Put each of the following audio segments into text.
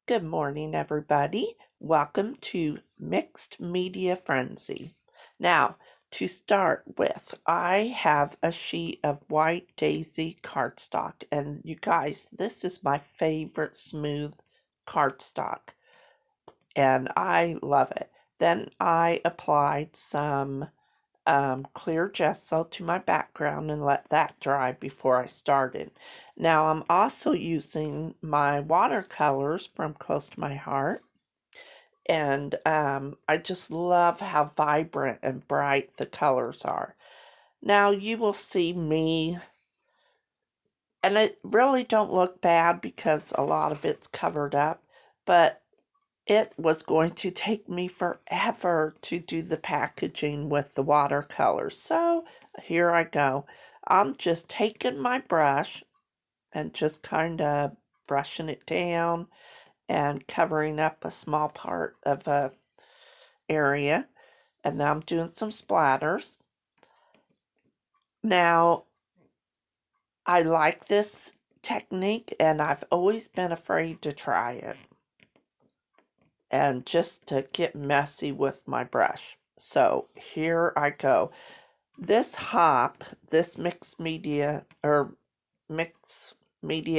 Good morning, everybody. Welcome to Mixed Media Frenzy. Now, to start with, I have a sheet of white daisy cardstock, and you guys, this is my favorite smooth cardstock, and I love it. Then I applied some clear gesso to my background and let that dry before I started. Now I'm also using my watercolors from Close to My Heart, and I just love how vibrant and bright the colors are. Now you will see me, and it really don't look bad because a lot of it's covered up, but it was going to take me forever to do the packaging with the watercolors. So here I go. I'm just taking my brush and just kind of brushing it down and covering up a small part of a area. And now I'm doing some splatters. Now, I like this technique and I've always been afraid to try it, and just to get messy with my brush. So here I go. This hop, this mixed media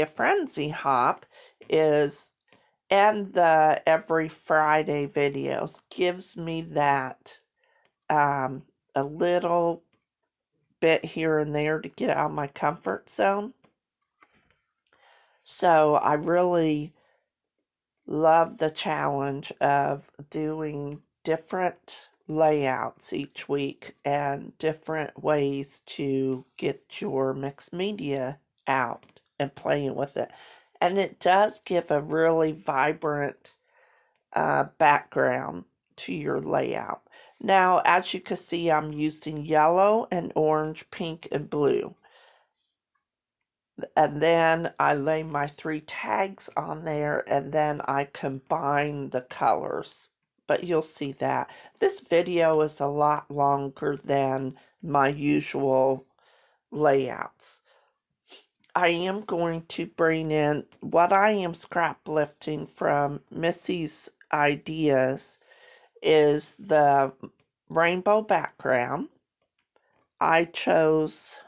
frenzy hop is, and the every Friday videos gives me that a little bit here and there to get out of my comfort zone. So I really love the challenge of doing different layouts each week and different ways to get your mixed media out and playing with it. And it does give a really vibrant background to your layout. Now, as you can see, I'm using yellow and orange, pink, and blue. And then I lay my 3 tags on there, and then I combine the colors. But you'll see that. This video is a lot longer than my usual layouts. I am going to bring in what I am scrap lifting from Missy's ideas is the rainbow background. I chose,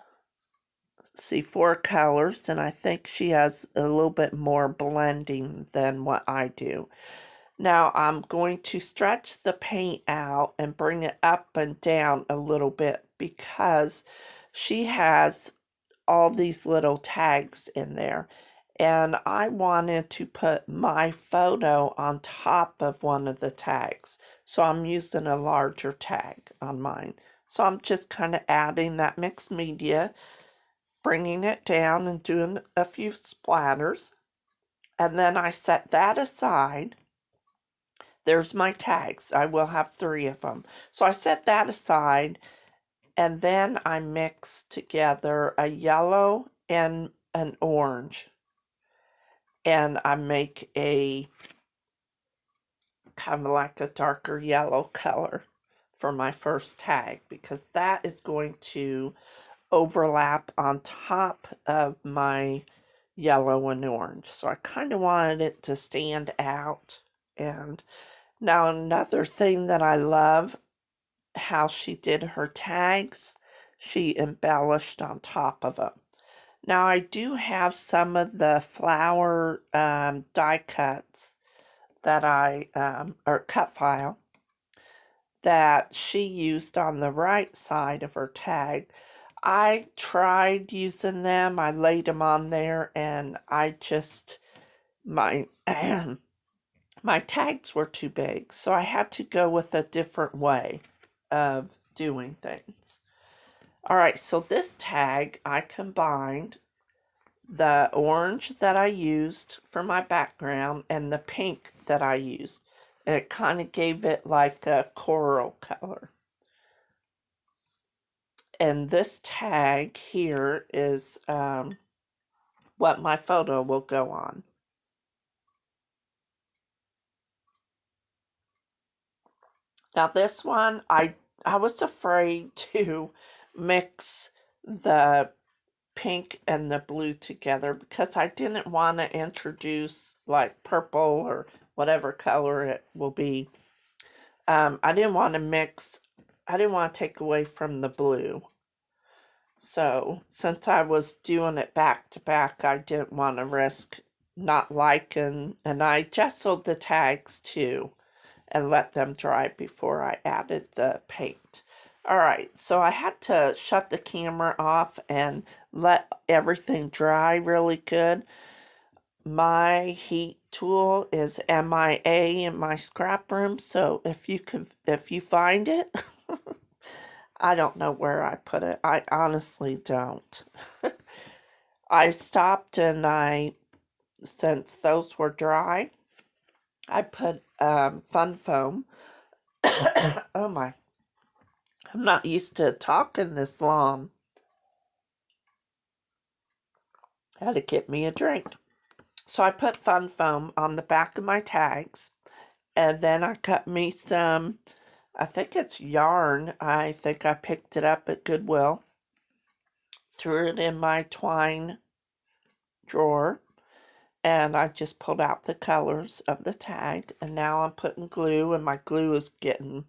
see, 4 colors, and I think she has a little bit more blending than what I do. Now I'm going to stretch the paint out and bring it up and down a little bit because she has all these little tags in there, and I wanted to put my photo on top of one of the tags, so I'm using a larger tag on mine. So I'm just kind of adding that mixed media, bringing it down and doing a few splatters, and then I set that aside. There's my tags. I will have 3 of them. So I set that aside, and then I mix together a yellow and an orange, and I make a kind of like a darker yellow color for my first tag, because that is going to overlap on top of my yellow and orange. So I kind of wanted it to stand out. And now another thing that I love, how she did her tags, she embellished on top of them. Now I do have some of the flower die cuts that or cut file that she used on the right side of her tag. I tried using them, I laid them on there, and I just, my my tags were too big, so I had to go with a different way of doing things. Alright, so this tag, I combined the orange that I used for my background and the pink that I used. And it kind of gave it like a coral color. And this tag here is what my photo will go on. Now this one, I was afraid to mix the pink and the blue together because I didn't want to introduce like purple or whatever color it will be. I didn't want to take away from the blue. So since I was doing it back to back, I didn't want to risk not liking, and I gessoed the tags too and let them dry before I added the paint. Alright, so I had to shut the camera off and let everything dry really good. My heat tool is MIA in my scrap room, so if you find it, I don't know where I put it. I honestly don't. I stopped and since those were dry, I put Fun Foam. Oh my. I'm not used to talking this long. I had to get me a drink. So I put Fun Foam on the back of my tags. And then I cut me some, I think it's yarn. I think I picked it up at Goodwill. Threw it in my twine drawer. And I just pulled out the colors of the tag. And now I'm putting glue. And my glue is getting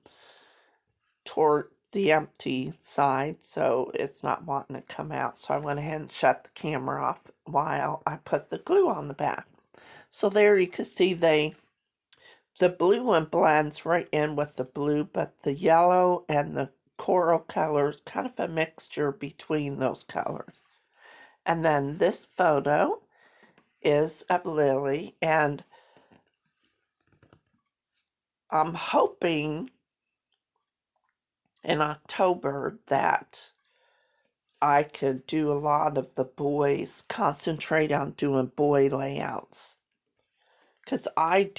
toward the empty side, so it's not wanting to come out. So I went ahead and shut the camera off while I put the glue on the back. So there you can see the blue one blends right in with the blue, but the yellow and the coral colors, kind of a mixture between those colors. And then this photo is of Lily, and I'm hoping in October that I could do a lot of the boys, concentrate on doing boy layouts. Because I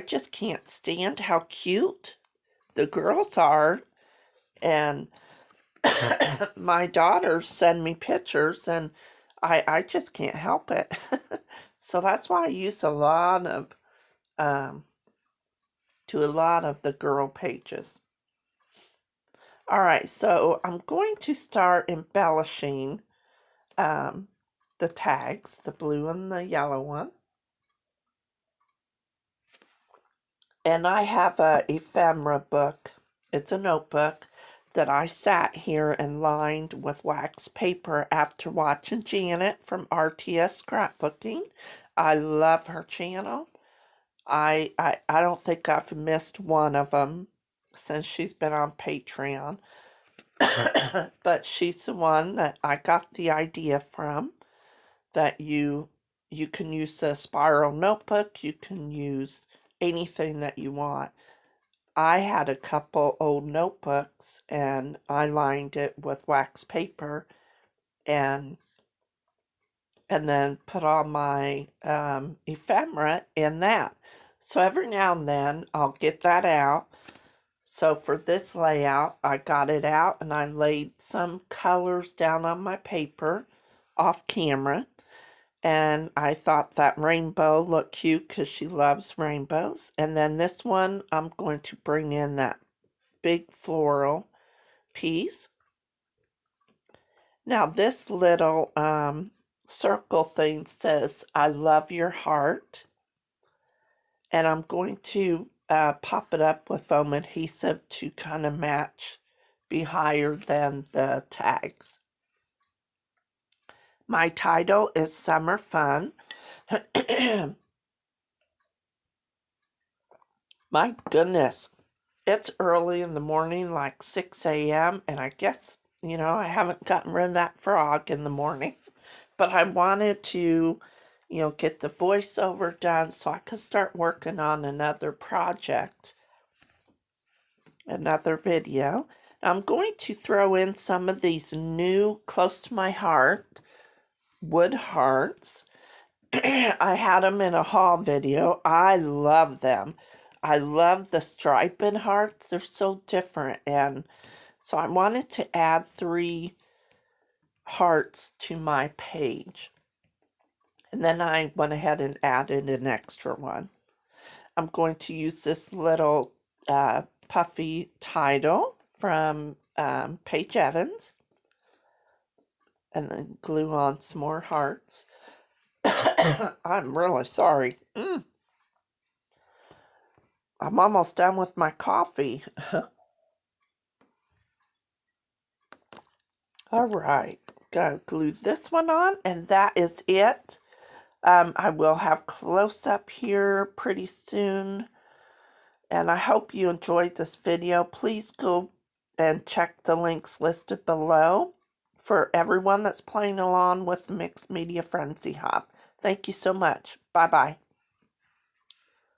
just can't stand how cute the girls are. And my daughters send me pictures and I just can't help it. So that's why I use a lot of, to a lot of the girl pages. Alright, so I'm going to start embellishing the tags, the blue and the yellow one. And I have a ephemera book. It's a notebook that I sat here and lined with wax paper after watching Janet from RTS Scrapbooking. I love her channel. I don't think I've missed one of them since she's been on Patreon. But she's the one that I got the idea from, that you can use the spiral notebook, you can use anything that you want. I had a couple old notebooks and I lined it with wax paper and then put all my ephemera in that. So every now and then I'll get that out. So for this layout, I got it out and I laid some colors down on my paper off camera. And I thought that rainbow looked cute because she loves rainbows. And then this one, I'm going to bring in that big floral piece. Now this little circle thing says, I love your heart. And I'm going to pop it up with foam adhesive to kind of match, be higher than the tags. My title is Summer Fun. My goodness, it's early in the morning, like 6 a.m. And I guess, I haven't gotten rid of that frog in the morning. But I wanted to, get the voiceover done so I could start working on another project, another video. I'm going to throw in some of these new close to my heart wood hearts. I had them in a haul video. I love them. I love the striped hearts. They're so different. And so I wanted to add 3 hearts to my page. And then I went ahead and added an extra one. I'm going to use this little puffy title from Paige Evans. And then glue on some more hearts. I'm really sorry. I'm almost done with my coffee. All right, gotta glue this one on, and that is it. I will have close-up here pretty soon, and I hope you enjoyed this video. Please go and check the links listed below for everyone that's playing along with the Mixed Media Frenzy Hub. Thank you so much. Bye-bye.